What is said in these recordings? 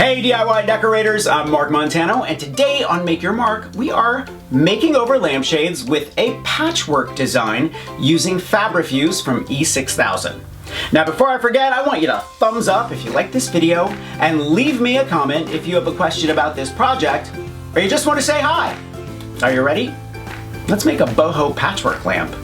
Hey DIY decorators, I'm Mark Montano, and today on Make Your Mark, we are making over lampshades with a patchwork design using FABRI-FUSE from E6000. Now before I forget, I want you to thumbs up if you like this video, and leave me a comment if you have a question about this project, or you just want to say hi. Are you ready? Let's make a boho patchwork lamp.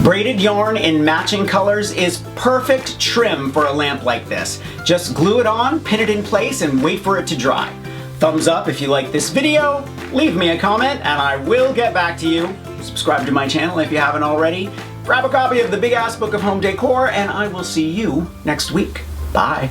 Braided yarn in matching colors is perfect trim for a lamp like this. Just glue it on, pin it in place, and wait for it to dry. Thumbs up if you like this video, leave me a comment, and I will get back to you. Subscribe to my channel if you haven't already. Grab a copy of the Big Ass Book of Home Decor, and I will see you next week. Bye.